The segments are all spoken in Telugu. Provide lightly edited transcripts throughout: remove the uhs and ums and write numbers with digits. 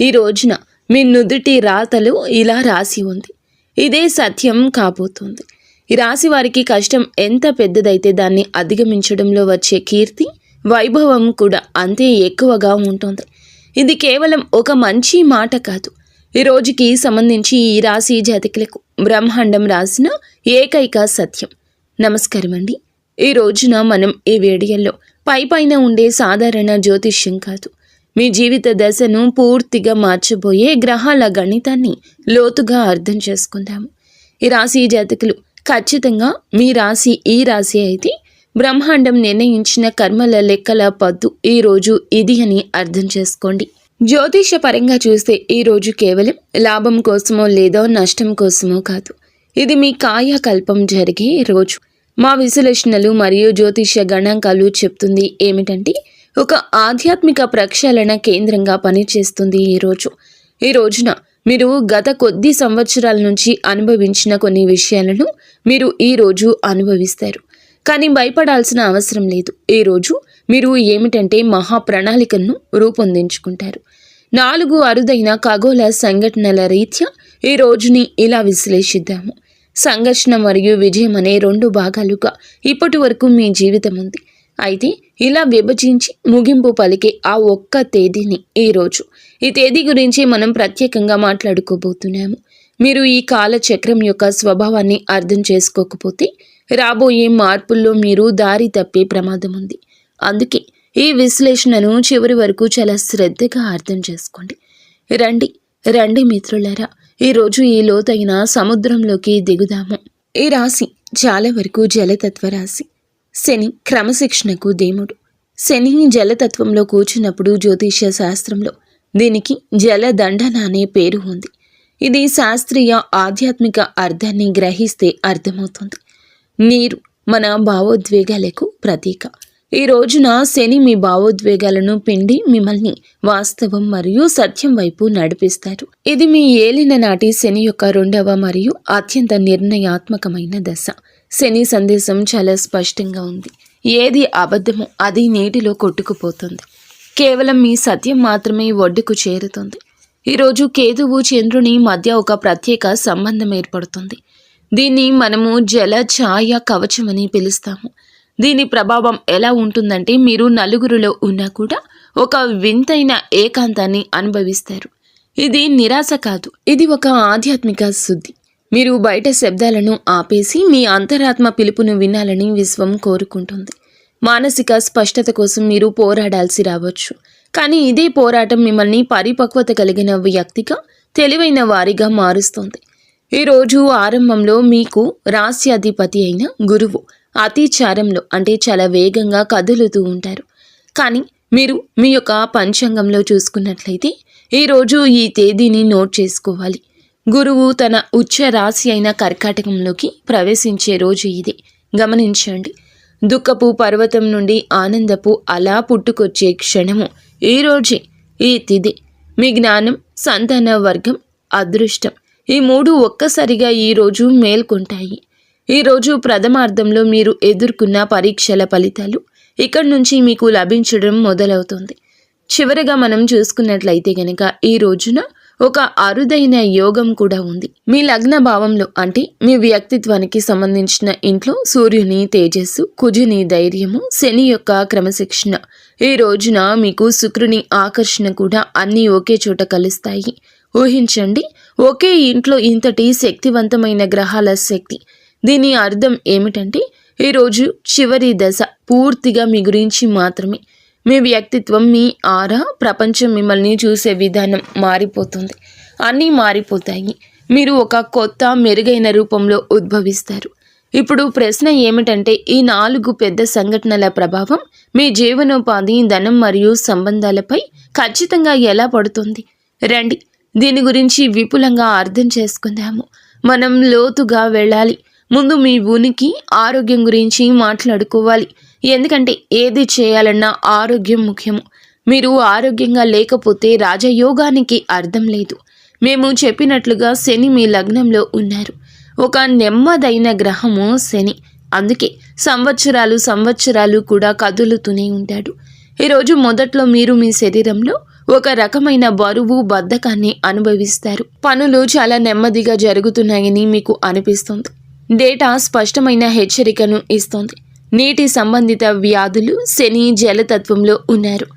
ఈ రోజున మీ నుదుటి రాతలు ఇలా రాసి ఉంది. ఇదే సత్యం కాబోతుంది. ఈ రాశి వారికి కష్టం ఎంత పెద్దదైతే దాన్ని అధిగమించడంలో వచ్చే కీర్తి, వైభవం కూడా అంతే ఎక్కువగా ఉంటుంది. ఇది కేవలం ఒక మంచి మాట కాదు. ఈ రోజుకి సంబంధించి ఈ రాశి జాతకులకు బ్రహ్మాండం రాసిన ఏకైక సత్యం. నమస్కారం అండి. ఈ రోజున మనం ఈ వీడియోలో పైన ఉండే సాధారణ జ్యోతిష్యం కాదు, మీ జీవిత దశను పూర్తిగా మార్చబోయే గ్రహాల గణితాన్ని లోతుగా అర్థం చేసుకుందాము. ఈ రాశి జాతకులు ఖచ్చితంగా మీ రాశి ఈ రాశి అయితే బ్రహ్మాండం నిర్ణయించిన కర్మల లెక్కల పద్దు ఈ రోజు ఇది అని అర్థం చేసుకోండి. జ్యోతిష పరంగా చూస్తే ఈ రోజు కేవలం లాభం కోసమో లేదా నష్టం కోసమో కాదు, ఇది మీ కాయకల్పం జరిగే రోజు. మా విశ్లేషణలు మరియు జ్యోతిష గణాంకాలు చెప్తుంది ఏమిటంటే ఒక ఆధ్యాత్మిక ప్రక్షాళన కేంద్రంగా పనిచేస్తుంది ఈ రోజు. ఈ రోజున మీరు గత కొద్ది సంవత్సరాల నుంచి అనుభవించిన కొన్ని విషయాలను మీరు ఈ రోజు అనుభవిస్తారు. కానీ భయపడాల్సిన అవసరం లేదు. ఈ రోజు మీరు ఏమిటంటే మహా ప్రణాళికను రూపొందించుకుంటారు. 4 అరుదైన ఖగోళ సంఘటనల రీత్యా ఈ రోజుని ఇలా విశ్లేషిద్దాము. సంఘర్షణ మరియు విజయం అనే 2 భాగాలుగా ఇప్పటి వరకు మీ జీవితం ఉంది. అయితే ఇలా విభజించి ముగింపు పలికే ఆ ఒక్క తేదీని ఈ తేదీ గురించి మనం ప్రత్యేకంగా మాట్లాడుకోబోతున్నాము. మీరు ఈ కాల చక్రం యొక్క స్వభావాన్ని అర్థం చేసుకోకపోతే రాబోయే మార్పుల్లో మీరు దారి తప్పే ప్రమాదం ఉంది. అందుకే ఈ విశ్లేషణను చివరి వరకు చాలా శ్రద్ధగా అర్థం చేసుకోండి. రండి మిత్రులారా, ఈరోజు ఈ లోతైన సముద్రంలోకి దిగుదాము. ఈ రాశి చాలా వరకు జలతత్వ రాశి. శని క్రమశిక్షణకు దేముడు. శని జలతత్వంలో కూర్చున్నప్పుడు జ్యోతిష్య శాస్త్రంలో దీనికి జలదండన అనే పేరు ఉంది. ఇది శాస్త్రీయ ఆధ్యాత్మిక అర్థాన్ని గ్రహిస్తే అర్థమవుతుంది. నీరు మన భావోద్వేగాలకు ప్రతీక. ఈ రోజున శని మీ భావోద్వేగాలను పిండి మిమ్మల్ని వాస్తవం మరియు సత్యం వైపు నడిపిస్తారు. ఇది మీ ఏలిన నాటి శని యొక్క 2వ మరియు అత్యంత నిర్ణయాత్మకమైన దశ. శని సందేశం చాలా స్పష్టంగా ఉంది. ఏది అబద్ధమో అది నీటిలో కొట్టుకుపోతుంది. కేవలం మీ సత్యం మాత్రమే ఒడ్డుకు చేరుతుంది. ఈరోజు కేతువు చంద్రుని మధ్య ఒక ప్రత్యేక సంబంధం ఏర్పడుతుంది. దీన్ని మనము జల ఛాయ కవచం అని పిలుస్తాము. దీని ప్రభావం ఎలా ఉంటుందంటే మీరు నలుగురిలో ఉన్నా కూడా ఒక వింతైన ఏకాంతాన్ని అనుభవిస్తారు. ఇది నిరాశ కాదు, ఇది ఒక ఆధ్యాత్మిక శుద్ధి. మీరు బయట శబ్దాలను ఆపేసి మీ అంతరాత్మ పిలుపును వినాలని విశ్వం కోరుకుంటుంది. మానసిక స్పష్టత కోసం మీరు పోరాడాల్సి రావచ్చు, కానీ ఇదే పోరాటం మిమ్మల్ని పరిపక్వత కలిగిన వ్యక్తిగా, తెలివైన వారిగా మారుస్తుంది. ఈరోజు ఆరంభంలో మీకు రాస్యాధిపతి అయిన గురువు అతిచారంలో అంటే చాలా వేగంగా కదులుతూ ఉంటారు. కానీ మీరు మీ యొక్క పంచాంగంలో చూసుకున్నట్లయితే ఈరోజు ఈ తేదీని నోట్ చేసుకోవాలి. గురువు తన ఉచ్చ రాశి అయిన కర్కాటకంలోకి ప్రవేశించే రోజు ఇది. గమనించండి, దుఃఖపు పర్వతం నుండి ఆనందపు అలా పుట్టుకొచ్చే క్షణము ఈ రోజే. ఈ తిథి మీ జ్ఞానం, సంతాన వర్గం, అదృష్టం ఈ 3 ఒక్కసారిగా ఈరోజు మేల్కొంటాయి. ఈరోజు ప్రథమార్థంలో మీరు ఎదుర్కొన్న పరీక్షల ఫలితాలు ఇక్కడి నుంచి మీకు లభించడం మొదలవుతుంది. చివరగా మనం చూసుకున్నట్లయితే గనక ఈ రోజున ఒక అరుదైన యోగం కూడా ఉంది. మీ లగ్న భావంలో అంటే మీ వ్యక్తిత్వానికి సంబంధించిన ఇంట్లో సూర్యుని తేజస్సు, కుజుని ధైర్యము, శని యొక్క క్రమశిక్షణ, ఈ రోజున మీకు శుక్రుని ఆకర్షణ కూడా అన్నీ ఒకే చోట కలుస్తాయి. ఊహించండి, ఒకే ఇంట్లో ఇంతటి శక్తివంతమైన గ్రహాల శక్తి. దీని అర్థం ఏమిటంటే ఈరోజు చివరి దశ పూర్తిగా మీ గురించి మాత్రమే. మీ వ్యక్తిత్వం, మీ ఆరా, ప్రపంచం మిమ్మల్ని చూసే విధానం మారిపోతుంది. అన్నీ మారిపోతాయి. మీరు ఒక కొత్త మెరుగైన రూపంలో ఉద్భవిస్తారు. ఇప్పుడు ప్రశ్న ఏమిటంటే ఈ 4 పెద్ద సంఘటనల ప్రభావం మీ జీవనోపాధి, ధనం మరియు సంబంధాలపై ఖచ్చితంగా ఎలా పడుతుంది? రండి, దీని గురించి విపులంగా అర్థం చేసుకుందాము. మనం లోతుగా వెళ్ళాలి. ముందు మీ ఉనికి, ఆరోగ్యం గురించి మాట్లాడుకోవాలి. ఎందుకంటే ఏది చేయాలన్నా ఆరోగ్యం ముఖ్యము. మీరు ఆరోగ్యంగా లేకపోతే రాజయోగానికి అర్థం లేదు. మేము చెప్పినట్లుగా శని మీ లగ్నంలో ఉన్నారు. ఒక నెమ్మదైన గ్రహము శని. అందుకే సంవత్సరాలు కూడా కదులుతూనే ఉంటాడు. ఈరోజు మొదట్లో మీరు మీ శరీరంలో ఒక రకమైన బరువు బద్ధకాన్ని అనుభవిస్తారు. పనులు చాలా నెమ్మదిగా జరుగుతున్నాయని మీకు అనిపిస్తుంది. డేటా స్పష్టమైన హెచ్చరికను ఇస్తుంది. నీటి సంబంధిత వ్యాధులు శని జలతత్వంలో ఉన్నారు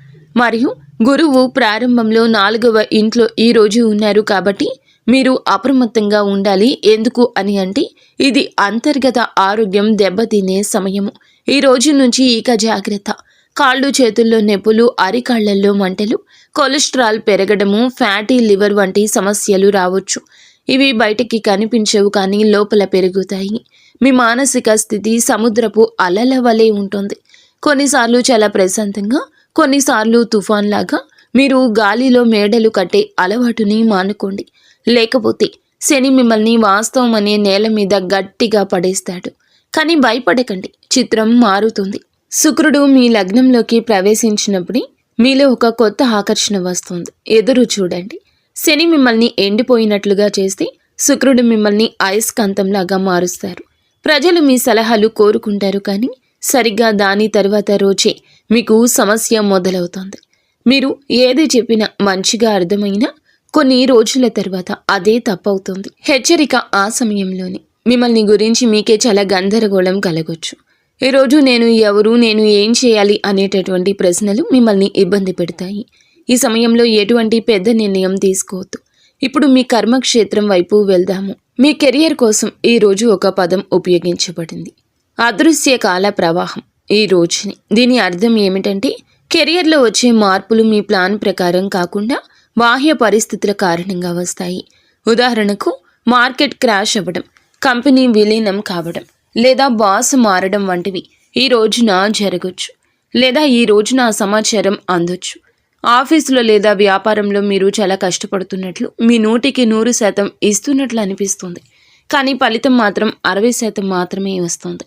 మరియు గురువు ప్రారంభంలో 4వ ఇంట్లో ఈ రోజు ఉన్నారు. కాబట్టి మీరు అప్రమత్తంగా ఉండాలి. ఎందుకు అని అంటే ఇది అంతర్గత ఆరోగ్యం దెబ్బతినే సమయము. ఈ రోజు నుంచి ఇక జాగ్రత్త. కాళ్ళు చేతుల్లో నొప్పులు, అరికాళ్లలో మంటలు, కొలెస్ట్రాల్ పెరగడము, ఫ్యాటీ లివర్ వంటి సమస్యలు రావచ్చు. ఇవి బయటికి కనిపించవు కానీ లోపల పెరుగుతాయి. మీ మానసిక స్థితి సముద్రపు అలల వలె ఉంటుంది. కొన్నిసార్లు చాలా ప్రశాంతంగా, కొన్నిసార్లు తుఫాన్లాగా. మీరు గాలిలో మేడలు కట్టే అలవాటుని మానుకోండి. లేకపోతే శని మిమ్మల్ని వాస్తవం అనే నేల మీద గట్టిగా పడేస్తాడు. కానీ భయపడకండి, చిత్రం మారుతుంది. శుక్రుడు మీ లగ్నంలోకి ప్రవేశించినప్పుడే మీలో ఒక కొత్త ఆకర్షణ వస్తుంది. ఎదురు చూడండి. శని మిమ్మల్ని ఎండిపోయినట్లుగా చేస్తే శుక్రుడు మిమ్మల్ని అయస్కాంతంలాగా మారుస్తారు. ప్రజలు మీ సలహాలు కోరుకుంటారు కానీ సరిగ్గా దాని తర్వాత రోజే మీకు సమస్య మొదలవుతుంది. మీరు ఏది చెప్పినా మంచిగా అర్థమైనా కొన్ని రోజుల తర్వాత అదే తప్పవుతుంది. హెచ్చరిక ఆ సమయంలోనే మిమ్మల్ని గురించి మీకే చాలా గందరగోళం కలగొచ్చు. ఈరోజు నేను ఎవరు, నేను ఏం చేయాలి అనేటటువంటి ప్రశ్నలు మిమ్మల్ని ఇబ్బంది పెడతాయి. ఈ సమయంలో ఎటువంటి పెద్ద నిర్ణయం తీసుకోవద్దు. ఇప్పుడు మీ కర్మక్షేత్రం వైపు వెళ్దాము. మీ కెరియర్ కోసం ఈ రోజు ఒక పదం ఉపయోగించబడింది, అదృశ్య కాల ప్రవాహం. ఈ రోజుని దీని అర్థం ఏమిటంటే కెరియర్లో వచ్చే మార్పులు మీ ప్లాన్ ప్రకారం కాకుండా బాహ్య పరిస్థితుల కారణంగా వస్తాయి. ఉదాహరణకు మార్కెట్ క్రాష్ అవ్వడం, కంపెనీ విలీనం కావడం లేదా బాస్ మారడం వంటివి ఈ రోజున జరగచ్చు. లేదా ఈ రోజున సమాచారం అందొచ్చు. ఆఫీసులో లేదా వ్యాపారంలో మీరు చాలా కష్టపడుతున్నట్లు, మీ 100% ఇస్తున్నట్లు అనిపిస్తుంది. కానీ ఫలితం మాత్రం 60% మాత్రమే వస్తుంది.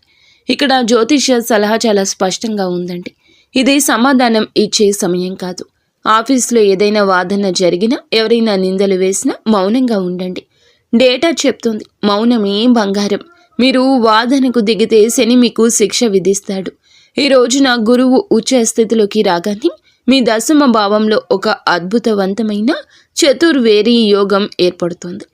ఇక్కడ జ్యోతిష్య సలహా చాలా స్పష్టంగా ఉందండి. ఇది సమాధానం ఇచ్చే సమయం కాదు. ఆఫీసులో ఏదైనా వాదన జరిగినా, ఎవరైనా నిందలు వేసినా మౌనంగా ఉండండి. డేటా చెప్తుంది మౌనమే బంగారం. మీరు వాదనకు దిగితే శని మీకు శిక్ష విధిస్తాడు. ఈ రోజున గురువు ఉచ్చ స్థితిలోకి రాగానే మీ 10వ భావంలో ఒక అద్భుతవంతమైన చతుర్వేది యోగం ఏర్పడుతుంది.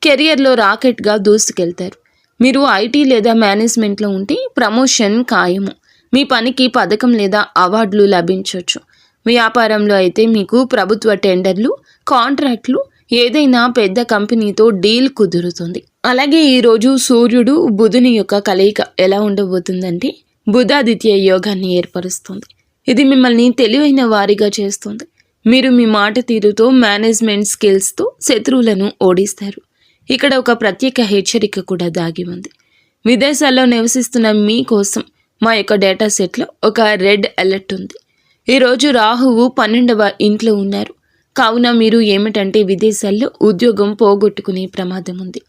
కెరియర్లో రాకెట్గా దూసుకెళ్తారు. మీరు ఐటీ లేదా మేనేజ్మెంట్లో ఉంటే ప్రమోషన్ ఖాయము. మీ పనికి పథకం లేదా అవార్డులు లభించవచ్చు. వ్యాపారంలో అయితే మీకు ప్రభుత్వ టెండర్లు, కాంట్రాక్ట్లు, ఏదైనా పెద్ద కంపెనీతో డీల్ కుదురుతుంది. అలాగే ఈరోజు సూర్యుడు బుధుని యొక్క కలయిక ఎలా ఉండబోతుందంటే బుధాదిత్య యోగాన్ని ఏర్పరుస్తుంది. ఇది మిమ్మల్ని తెలివైన వారిగా చేస్తుంది. మీరు మీ మాట తీరుతో, మేనేజ్మెంట్ స్కిల్స్తో శత్రువులను ఓడిస్తారు. ఇక్కడ ఒక ప్రత్యేక హెచ్చరిక కూడా దాగి ఉంది. విదేశాల్లో నివసిస్తున్న మీకోసం మా యొక్క డేటా సెట్లో ఒక రెడ్ అలర్ట్ ఉంది. ఈరోజు రాహువు 12వ ఇంట్లో ఉన్నారు. కావున మీరు ఏమిటంటే విదేశాల్లో ఉద్యోగం పోగొట్టుకునే ప్రమాదం ఉంది.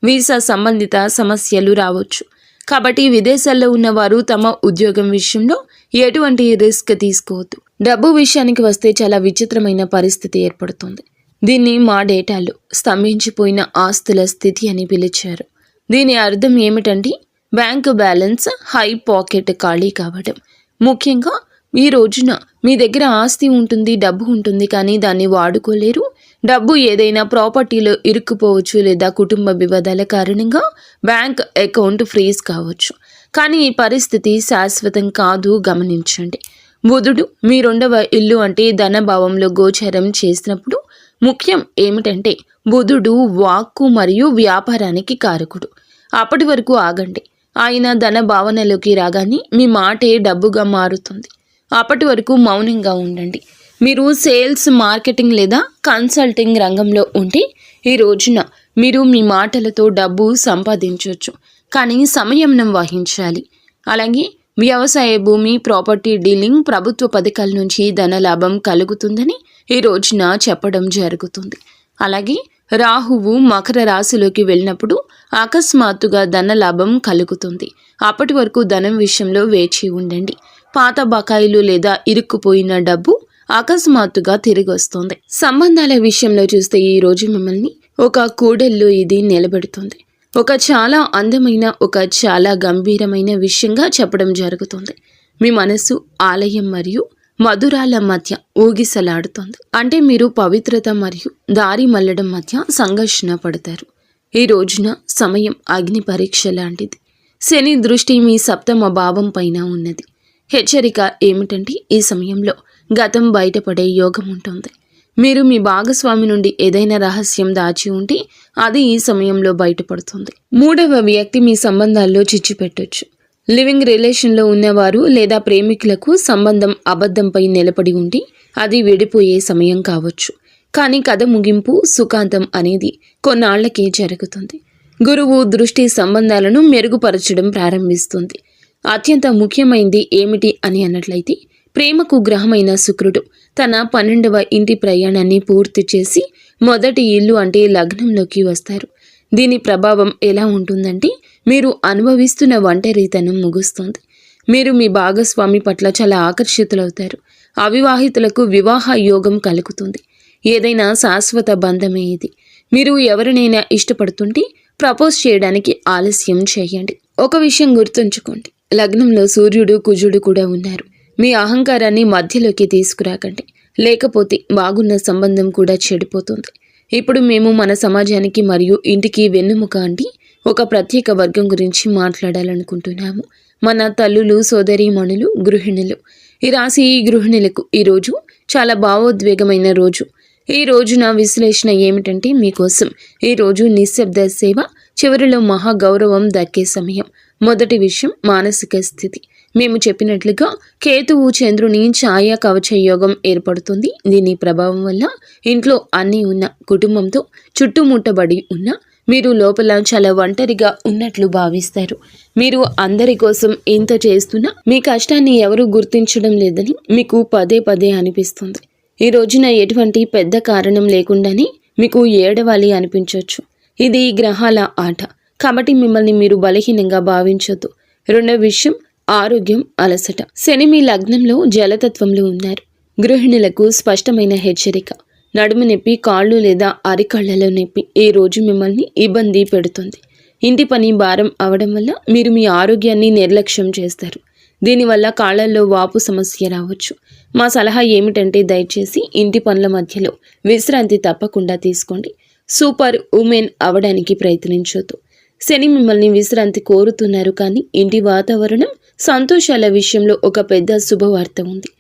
వీసా సంబంధిత సమస్యలు రావచ్చు. కాబట్టి విదేశాల్లో ఉన్నవారు తమ ఉద్యోగం విషయంలో ఎటువంటి రిస్క్ తీసుకోవద్దు. డబ్బు విషయానికి వస్తే చాలా విచిత్రమైన పరిస్థితి ఏర్పడుతుంది. దీన్ని మా డేటాలో స్తంభించిపోయిన ఆస్తుల స్థితి అని పిలిచారు. దీని అర్థం ఏమిటంటే బ్యాంకు బ్యాలెన్స్ హై, పాకెట్ ఖాళీ కావడం. ముఖ్యంగా ఈ రోజున మీ దగ్గర ఆస్తి ఉంటుంది, డబ్బు ఉంటుంది, కానీ దాన్ని వాడుకోలేరు. డబ్బు ఏదైనా ప్రాపర్టీలో ఇరుక్కుపోవచ్చు లేదా కుటుంబ వివాదాల కారణంగా బ్యాంక్ అకౌంట్ ఫ్రీజ్ కావచ్చు. కానీ ఈ పరిస్థితి శాశ్వతం కాదు, గమనించండి. బుధుడు మీ 2వ ఇల్లు అంటే ధనభావంలో గోచరం చేసినప్పుడు ముఖ్యం ఏమిటంటే బుధుడు వాక్కు మరియు వ్యాపారానికి కారకుడు. అప్పటి వరకు ఆగండి. ఆయన ధన భావనలోకి రాగానే మీ మాటే డబ్బుగా మారుతుంది. అప్పటి వరకు మౌనంగా ఉండండి. మీరు సేల్స్, మార్కెటింగ్ లేదా కన్సల్టింగ్ రంగంలో ఉంటే ఈ రోజున మీరు మీ మాటలతో డబ్బు సంపాదించవచ్చు, కానీ సంయమనం వహించాలి. అలాగే వ్యవసాయ భూమి, ప్రాపర్టీ డీలింగ్, ప్రభుత్వ పథకాల నుంచి ధన లాభం కలుగుతుందని ఈ రోజున చెప్పడం జరుగుతుంది. అలాగే రాహువు మకర రాశిలోకి వెళ్ళినప్పుడు అకస్మాత్తుగా ధన లాభం కలుగుతుంది. అప్పటి వరకు ధనం విషయంలో వేచి ఉండండి. పాత బకాయిలు లేదా ఇరుక్కుపోయిన డబ్బు అకస్మాత్తుగా తిరిగి వస్తుంది. సంబంధాల విషయంలో చూస్తే ఈ రోజు మిమ్మల్ని ఒక కూడెల్లో ఇది నిలబెడుతుంది. ఒక చాలా అందమైన, ఒక చాలా గంభీరమైన విషయంగా చెప్పడం జరుగుతుంది. మీ మనసు ఆలయం మరియు మధురాల మధ్య ఊగిసలాడుతోంది. అంటే మీరు పవిత్రత మరియు దారి మళ్ళడం మధ్య సంఘర్షణ పడతారు. ఈ రోజున సమయం అగ్ని పరీక్ష లాంటిది. శని దృష్టి మీ సప్తమ భావం పైన ఉన్నది. హెచ్చరిక ఏమిటంటే ఈ సమయంలో గతం బయటపడే యోగం ఉంటుంది. మీరు మీ భాగస్వామి నుండి ఏదైనా రహస్యం దాచి ఉంటే అది ఈ సమయంలో బయటపడుతుంది. మూడవ వ్యక్తి మీ సంబంధాల్లో చిచ్చు పెట్టొచ్చు. లివింగ్ రిలేషన్లో ఉన్నవారు లేదా ప్రేమికులకు సంబంధం అబద్ధంపై నిలబడి ఉండి అది విడిపోయే సమయం కావచ్చు. కానీ కథ ముగింపు సుఖాంతం అనేది కొన్నాళ్లకే జరుగుతుంది. గురువు దృష్టి సంబంధాలను మెరుగుపరచడం ప్రారంభిస్తుంది. అత్యంత ముఖ్యమైనది ఏమిటి అని అన్నట్లయితే ప్రేమకు గ్రహమైన శుక్రుడు తన 12వ ఇంటి ప్రయాణాన్ని పూర్తి చేసి మొదటి ఇల్లు అంటే లగ్నంలోకి వస్తారు. దీని ప్రభావం ఎలా ఉంటుందంటే మీరు అనుభవిస్తున్న ఒంటరితనం ముగుస్తుంది. మీరు మీ భాగస్వామి పట్ల చాలా ఆకర్షితులవుతారు. అవివాహితులకు వివాహ యోగం కలుగుతుంది. ఏదైనా శాశ్వత బంధమే ఇది. మీరు ఎవరినైనా ఇష్టపడుతుంటే ప్రపోజ్ చేయడానికి ఆలస్యం చేయండి. ఒక విషయం గుర్తుంచుకోండి, లగ్నంలో సూర్యుడు కుజుడు కూడా ఉన్నారు. మీ అహంకారాన్ని మధ్యలోకి తీసుకురాకండి, లేకపోతే బాగున్న సంబంధం కూడా చెడిపోతుంది. ఇప్పుడు మేము మన సమాజానికి మరియు ఇంటికి వెన్నుముక అంటే ఒక ప్రత్యేక వర్గం గురించి మాట్లాడాలనుకుంటున్నాము. మన తల్లులు, సోదరీమణులు, గృహిణులు. ఈ రాశి గృహిణులకు ఈరోజు చాలా భావోద్వేగమైన రోజు. ఈ రోజున విశ్లేషణ ఏమిటంటే మీకోసం ఈరోజు నిశ్శబ్ద సేవ, చివరిలో మహా గౌరవం దక్కే సమయం. మొదటి విషయం మానసిక స్థితి. మేము చెప్పినట్లుగా కేతువు చంద్రుని ఛాయా కవచ యోగం ఏర్పడుతుంది. దీని ప్రభావం వల్ల ఇంట్లో అన్నీ ఉన్న కుటుంబంతో చుట్టుముట్టబడి ఉన్న మీరు లోపల చాలా ఒంటరిగా ఉన్నట్లు భావిస్తారు. మీరు అందరి కోసం ఇంత చేస్తున్నా మీ కష్టాన్ని ఎవరూ గుర్తించడం లేదని మీకు పదే పదే అనిపిస్తుంది. ఈ రోజున ఎటువంటి పెద్ద కారణం లేకుండానే మీకు ఏడవాలి అనిపించవచ్చు. ఇది గ్రహాల ఆట, కాబట్టి మిమ్మల్ని మీరు బలహీనంగా భావించొద్దు. రెండవ విషయం ఆరోగ్యం, అలసట. శని మీ లగ్నంలో జలతత్వంలో ఉన్నారు. గృహిణులకు స్పష్టమైన హెచ్చరిక. నడుము నొప్పి, కాళ్ళు లేదా అరికాళ్లలో నొప్పి ఈ రోజు మిమ్మల్ని ఇబ్బంది పెడుతుంది. ఇంటి పని భారం అవడం వల్ల మీరు మీ ఆరోగ్యాన్ని నిర్లక్ష్యం చేస్తారు. దీనివల్ల కాళ్లల్లో వాపు సమస్య రావచ్చు. మా సలహా ఏమిటంటే దయచేసి ఇంటి పనుల మధ్యలో విశ్రాంతి తప్పకుండా తీసుకోండి. సూపర్ ఉమెన్ అవడానికి ప్రయత్నించొద్దు. శని మిమ్మల్ని విశ్రాంతి కోరుతున్నారు, కానీ ఇంటి వాతావరణం, సంతోషాల విషయంలో ఒక పెద్ద శుభవార్త ఉంది.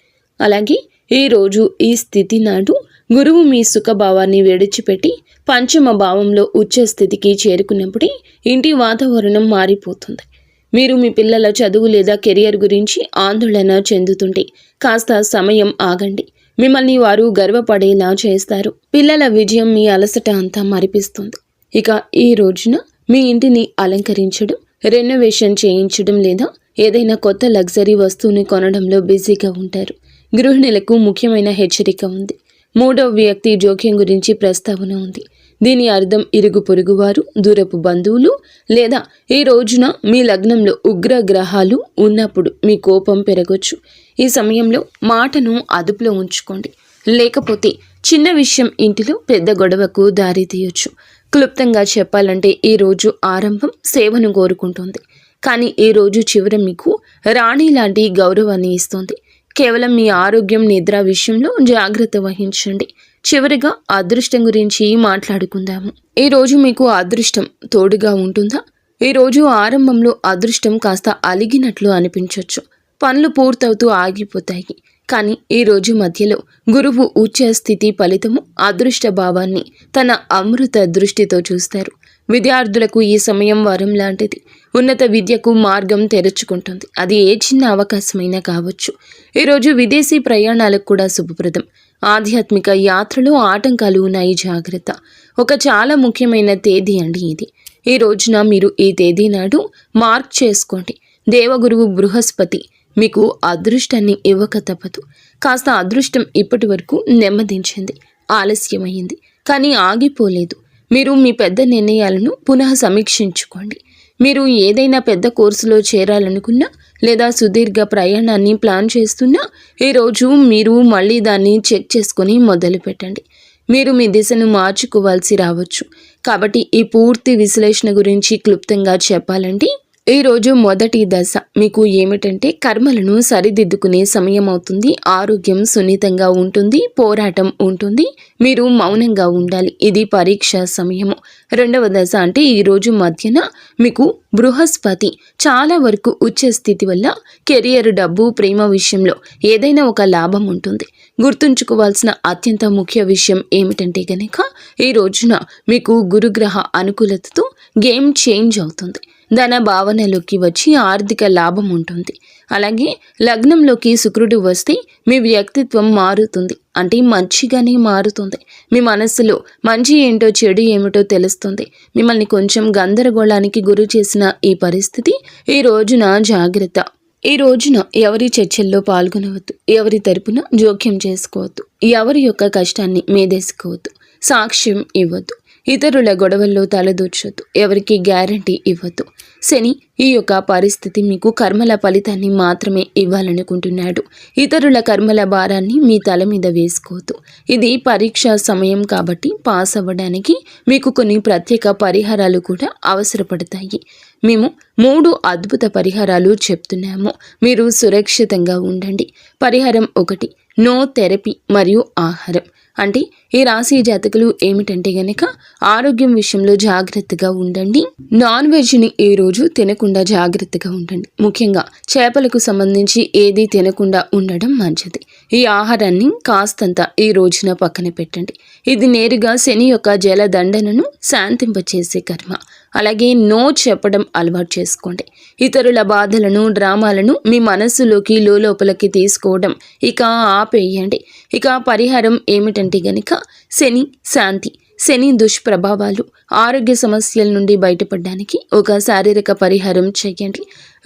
అలాగే ఈరోజు ఈ స్థితి నాడు గురువు మీ సుఖభావాన్ని విడిచిపెట్టి పంచమ భావంలో ఉచ్చ స్థితికి చేరుకున్నప్పుడే ఇంటి వాతావరణం మారిపోతుంది. మీరు మీ పిల్లల చదువు లేదా కెరియర్ గురించి ఆందోళన చెందుతుంటే కాస్త సమయం ఆగండి. మిమ్మల్ని వారు గర్వపడేలా చేస్తారు. పిల్లల విజయం మీ అలసట అంతా మరిపిస్తుంది. ఇక ఈ రోజున మీ ఇంటిని అలంకరించడం, రెనోవేషన్ చేయించడం లేదా ఏదైనా కొత్త లగ్జరీ వస్తువుని కొనడంలో బిజీగా ఉంటారు. గృహిణులకు ముఖ్యమైన హెచ్చరిక ఉంది. మూడవ వ్యక్తి జోక్యం గురించి ప్రస్తావన ఉంది. దీని అర్థం ఇరుగు పొరుగువారు, దూరపు బంధువులు లేదా ఈ రోజున మీ లగ్నంలో ఉగ్ర గ్రహాలు ఉన్నప్పుడు మీ కోపం పెరగొచ్చు. ఈ సమయంలో మాటను అదుపులో ఉంచుకోండి, లేకపోతే చిన్న విషయం ఇంటిలో పెద్ద గొడవకు దారి తీయొచ్చు. క్లుప్తంగా చెప్పాలంటే ఈ రోజు ఆరంభం సేవను కోరుకుంటుంది, కానీ ఈ రోజు చివర మీకు రాణి లాంటి గౌరవాన్ని ఇస్తుంది. కేవలం మీ ఆరోగ్యం, నిద్ర విషయంలో జాగ్రత్త వహించండి. చివరిగా అదృష్టం గురించి మాట్లాడుకుందాము. ఈ రోజు మీకు అదృష్టం తోడుగా ఉంటుందా? ఈ రోజు ఆరంభంలో అదృష్టం కాస్త అలిగినట్లు అనిపించవచ్చు. పనులు పూర్తవుతూ ఆగిపోతాయి. కానీ ఈ రోజు మధ్యలో గురువు ఉచ్చ స్థితి ఫలితము అదృష్ట భావాన్ని తన అమృత దృష్టితో చూస్తారు. విద్యార్థులకు ఈ సమయం వరం లాంటిది. ఉన్నత విద్యకు మార్గం తెరుచుకుంటుంది. అది ఏ చిన్న అవకాశమైనా కావచ్చు. ఈరోజు విదేశీ ప్రయాణాలకు కూడా శుభప్రదం. ఆధ్యాత్మిక యాత్రలో ఆటంకాలు ఉన్నాయి, జాగ్రత్త. ఒక చాలా ముఖ్యమైన తేదీ అండి ఇది. ఈ రోజున మీరు ఈ తేదీ నాడు మార్క్ చేసుకోండి. దేవగురువు బృహస్పతి మీకు అదృష్టాన్ని ఇవ్వక తప్పదు. కాస్త అదృష్టం ఇప్పటి వరకు నెమ్మదించింది, ఆలస్యమైంది, కానీ ఆగిపోలేదు. మీరు మీ పెద్ద నిర్ణయాలను పునః సమీక్షించుకోండి. మీరు ఏదైనా పెద్ద కోర్సులో చేరాలనుకున్నా లేదా సుదీర్ఘ ప్రయాణాన్ని ప్లాన్ చేస్తున్నా ఈరోజు మీరు మళ్ళీ దాన్ని చెక్ చేసుకొని మొదలు పెట్టండి. మీరు మీ దిశను మార్చుకోవాల్సి రావచ్చు. కాబట్టి ఈ పూర్తి విశ్లేషణ గురించి క్లుప్తంగా చెప్పాలంటే ఈరోజు మొదటి దశ మీకు ఏమిటంటే కర్మలను సరిదిద్దుకునే సమయం అవుతుంది. ఆరోగ్యం సున్నితంగా ఉంటుంది, పోరాటం ఉంటుంది, మీరు మౌనంగా ఉండాలి. ఇది పరీక్ష సమయము. రెండవ దశ అంటే ఈరోజు మధ్యన మీకు బృహస్పతి చాలా వరకు ఉచ్చ స్థితి వల్ల కెరియర్, డబ్బు, ప్రేమ విషయంలో ఏదైనా ఒక లాభం ఉంటుంది. గుర్తుంచుకోవాల్సిన అత్యంత ముఖ్య విషయం ఏమిటంటే గనక ఈ రోజున మీకు గురుగ్రహ అనుకూలతతో గేమ్ చేంజ్ అవుతుంది. ధన భావనలోకి వచ్చి ఆర్థిక లాభం ఉంటుంది. అలాగే లగ్నంలోకి శుక్రుడు వస్తే మీ వ్యక్తిత్వం మారుతుంది, అంటే మంచిగానే మారుతుంది. మీ మనస్సులో మంచి ఏంటో చెడు ఏమిటో తెలుస్తుంది. మిమ్మల్ని కొంచెం గందరగోళానికి గురి చేసిన ఈ పరిస్థితి ఈ రోజున జాగ్రత్త. ఈ రోజున ఎవరి చర్చల్లో పాల్గొనవద్దు, ఎవరి తరపున జోక్యం చేసుకోవద్దు, ఎవరి యొక్క కష్టాన్ని మీదేసుకోవద్దు, సాక్ష్యం ఇవ్వద్దు, ఇతరుల గొడవల్లో తలదూర్చొద్దు, ఎవరికి గ్యారంటీ ఇవ్వద్దు. శని ఈ యొక్క పరిస్థితి మీకు కర్మల ఫలితాన్ని మాత్రమే ఇవ్వాలనుకుంటున్నాడు. ఇతరుల కర్మల భారాన్ని మీ తల మీద వేసుకోవద్దు. ఇది పరీక్షా సమయం కాబట్టి పాస్ అవ్వడానికి మీకు కొన్ని ప్రత్యేక పరిహారాలు కూడా అవసరపడతాయి. మేము 3 అద్భుత పరిహారాలు చెప్తున్నాము. మీరు సురక్షితంగా ఉండండి. పరిహారం 1, నో థెరపీ మరియు ఆహారం. అంటే ఈ రాశి జాతకులు ఏమిటంటే గనక ఆరోగ్యం విషయంలో జాగ్రత్తగా ఉండండి. నాన్ వెజ్ని ఈ రోజు తినకుండా జాగ్రత్తగా ఉండండి. ముఖ్యంగా చేపలకు సంబంధించి ఏది తినకుండా ఉండడం మంచిది. ఈ ఆహారాన్ని కాస్తంత ఈ రోజున పక్కన పెట్టండి. ఇది నేరుగా శని యొక్క జలదండనను శాంతింపచేసే కర్మ. అలాగే నో చెప్పడం అలవాటు చేసుకోండి. ఇతరుల బాధలను, డ్రామాలను మీ మనస్సులోకి లోపలికి తీసుకోవడం ఇక ఆపేయండి. ఇక పరిహారం ఏమిటంటే గనక శని శాంతి. శని దుష్ప్రభావాలు, ఆరోగ్య సమస్యల నుండి బయటపడడానికి ఒక శారీరక పరిహారం చేయండి.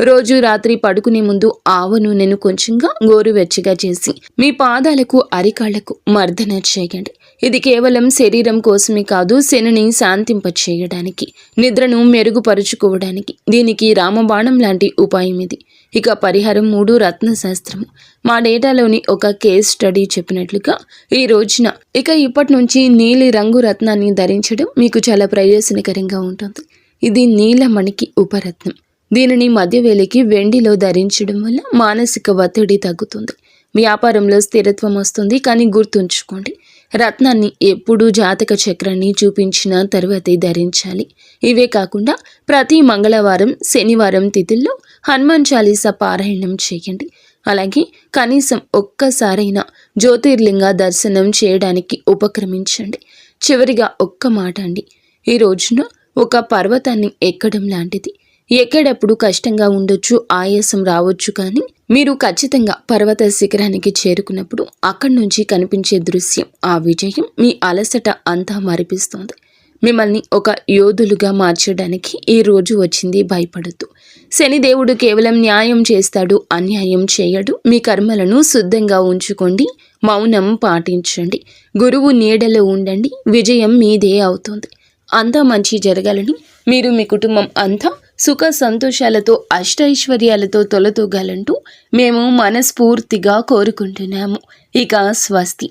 రోజు రాత్రి పడుకునే ముందు ఆవ నూనెను కొంచెంగా గోరువెచ్చగా చేసి మీ పాదాలకు, అరికాళ్లకు మర్దన చేయండి. ఇది కేవలం శరీరం కోసమే కాదు, శనిని శాంతింపచేయడానికి, నిద్రను మెరుగుపరుచుకోవడానికి. దీనికి రామబాణం లాంటి ఉపాయం ఇది. ఇక పరిహారం 3, రత్నశాస్త్రము. మా డేటాలోని ఒక కేస్ స్టడీ చెప్పినట్లుగా ఈ రోజున ఇప్పటి నుంచి నీలి రంగు రత్నాన్ని ధరించడం మీకు చాలా ప్రయోజనకరంగా ఉంటుంది. ఇది నీలమణికి ఉపరత్నం. దీనిని మధ్యవేలికి వెండిలో ధరించడం వల్ల మానసిక ఒత్తిడి తగ్గుతుంది, వ్యాపారంలో స్థిరత్వం వస్తుంది. కానీ గుర్తుంచుకోండి, రత్నాన్ని ఎప్పుడూ జాతక చక్రాన్ని చూపించిన తర్వాతే ధరించాలి. ఇవే కాకుండా ప్రతి మంగళవారం, శనివారం తిథుల్లో హనుమాన్ చాలీసా పారాయణం చేయండి. అలాగే కనీసం ఒక్కసారైనా జ్యోతిర్లింగ దర్శనం చేయడానికి ఉపక్రమించండి. చివరిగా ఒక్క మాట అండి, ఈ రోజున ఒక పర్వతాన్ని ఎక్కడం లాంటిది. ఎక్కేటప్పుడు కష్టంగా ఉండొచ్చు, ఆయాసం రావచ్చు, కానీ మీరు ఖచ్చితంగా పర్వత శిఖరానికి చేరుకున్నప్పుడు అక్కడి నుంచి కనిపించే దృశ్యం, ఆ విజయం మీ అలసట అంతా మరిపిస్తుంది. మిమ్మల్ని ఒక యోధులుగా మార్చడానికి ఈ రోజు వచ్చింది. భయపడద్దు. శనిదేవుడు కేవలం న్యాయం చేస్తాడు, అన్యాయం చేయడు. మీ కర్మలను శుద్ధంగా ఉంచుకోండి, మౌనం పాటించండి, గురువు నీడలో ఉండండి. విజయం మీదే అవుతుంది. అంతా మంచి జరగాలని, మీరు మీ కుటుంబం అంతా సుఖ సంతోషాలతో, అష్టైశ్వర్యాలతో తొలతూగాలంటూ మేము మనస్ఫూర్తిగా కోరుకుంటున్నాము. ఇక స్వస్తి.